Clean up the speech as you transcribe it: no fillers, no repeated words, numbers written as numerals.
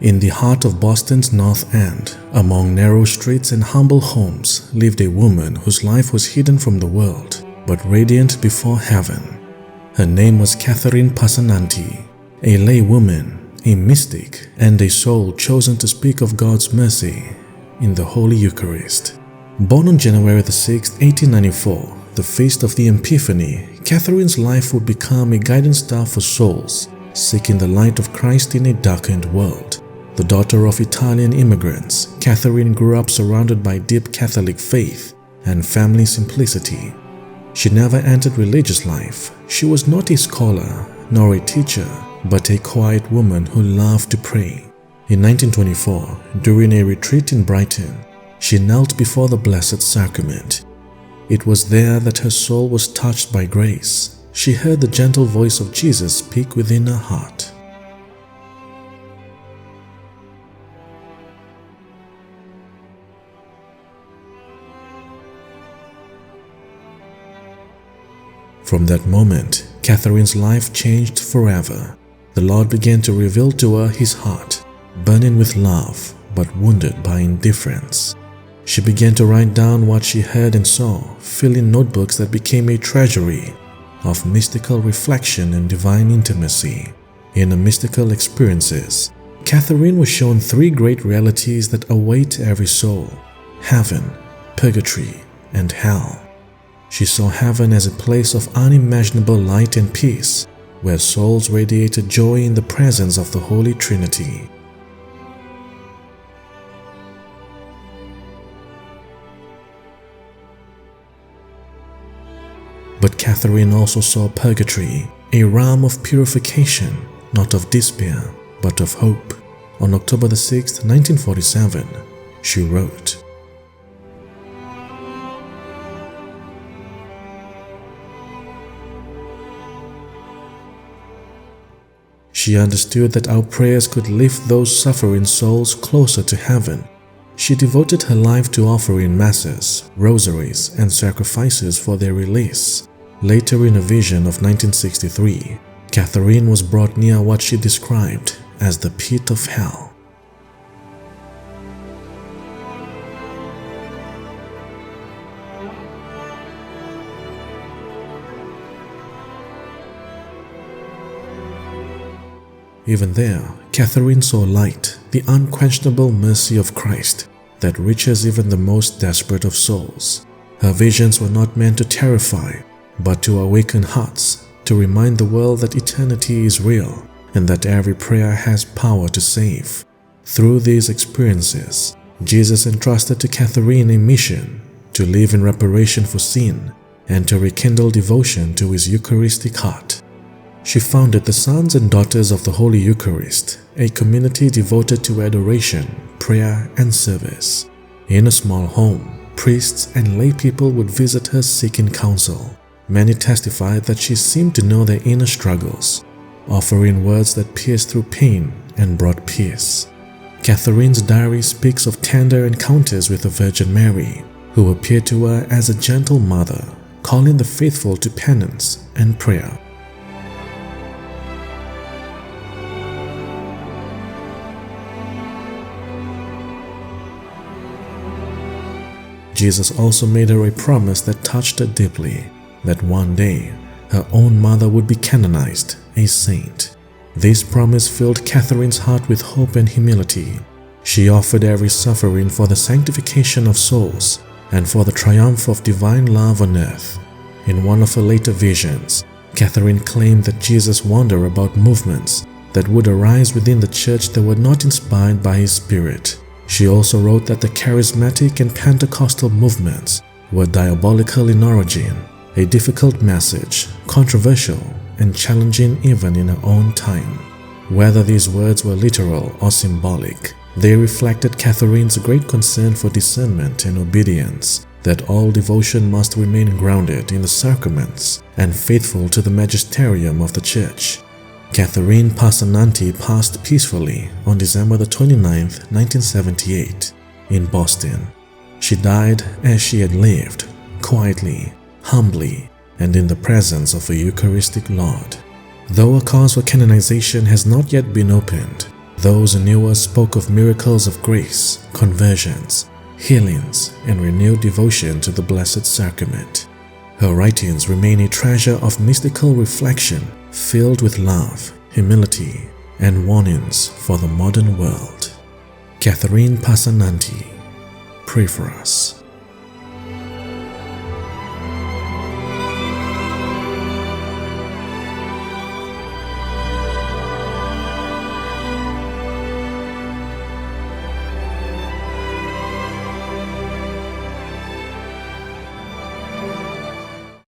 In the heart of Boston's North End, among narrow streets and humble homes, lived a woman whose life was hidden from the world, but radiant before heaven. Her name was Catherine Passananti, a lay woman, a mystic, and a soul chosen to speak of God's mercy in the Holy Eucharist. Born on January 6, 1894, the feast of the Epiphany, Catherine's life would become a guiding star for souls seeking the light of Christ in a darkened world. The daughter of Italian immigrants, Catherine grew up surrounded by deep Catholic faith and family simplicity. She never entered religious life. She was not a scholar nor a teacher, but a quiet woman who loved to pray. In 1924, during a retreat in Brighton, she knelt before the Blessed Sacrament. It was there that her soul was touched by grace. She heard the gentle voice of Jesus speak within her heart. From that moment, Catherine's life changed forever. The Lord began to reveal to her His heart, burning with love, but wounded by indifference. She began to write down what she heard and saw, filling notebooks that became a treasury of mystical reflection and divine intimacy. In her mystical experiences, Catherine was shown three great realities that await every soul: heaven, purgatory, and hell. She saw heaven as a place of unimaginable light and peace, where souls radiated joy in the presence of the Holy Trinity. But Catherine also saw purgatory, a realm of purification, not of despair, but of hope. On October 6, 1947, she wrote, She understood that our prayers could lift those suffering souls closer to heaven. She devoted her life to offering masses, rosaries, and sacrifices for their release. Later, in a vision of 1963, Catherine was brought near what she described as the pit of hell. Even there, Catherine saw light, the unquestionable mercy of Christ that reaches even the most desperate of souls. Her visions were not meant to terrify, but to awaken hearts, to remind the world that eternity is real and that every prayer has power to save. Through these experiences, Jesus entrusted to Catherine a mission to live in reparation for sin and to rekindle devotion to His Eucharistic heart. She founded the Sons and Daughters of the Holy Eucharist, a community devoted to adoration, prayer, and service. In a small home, priests and lay people would visit her seeking counsel. Many testified that she seemed to know their inner struggles, offering words that pierced through pain and brought peace. Catherine's diary speaks of tender encounters with the Virgin Mary, who appeared to her as a gentle mother, calling the faithful to penance and prayer. Jesus also made her a promise that touched her deeply, that one day her own mother would be canonized, a saint. This promise filled Catherine's heart with hope and humility. She offered every suffering for the sanctification of souls and for the triumph of divine love on earth. In one of her later visions, Catherine claimed that Jesus wondered about movements that would arise within the church that were not inspired by His Spirit. She also wrote that the charismatic and Pentecostal movements were diabolical in origin, a difficult message, controversial and challenging even in her own time. Whether these words were literal or symbolic, they reflected Catherine's great concern for discernment and obedience, that all devotion must remain grounded in the sacraments and faithful to the magisterium of the Church. Catherine Passananti passed peacefully on December 29, 1978, in Boston. She died as she had lived, quietly, humbly, and in the presence of a Eucharistic Lord. Though a cause for canonization has not yet been opened, Those who knew her spoke of miracles of grace, conversions, healings, and renewed devotion to the Blessed Sacrament. Her writings remain a treasure of mystical reflection, filled with love, humility, and warnings for the modern world. Catherine Passananti, pray for us.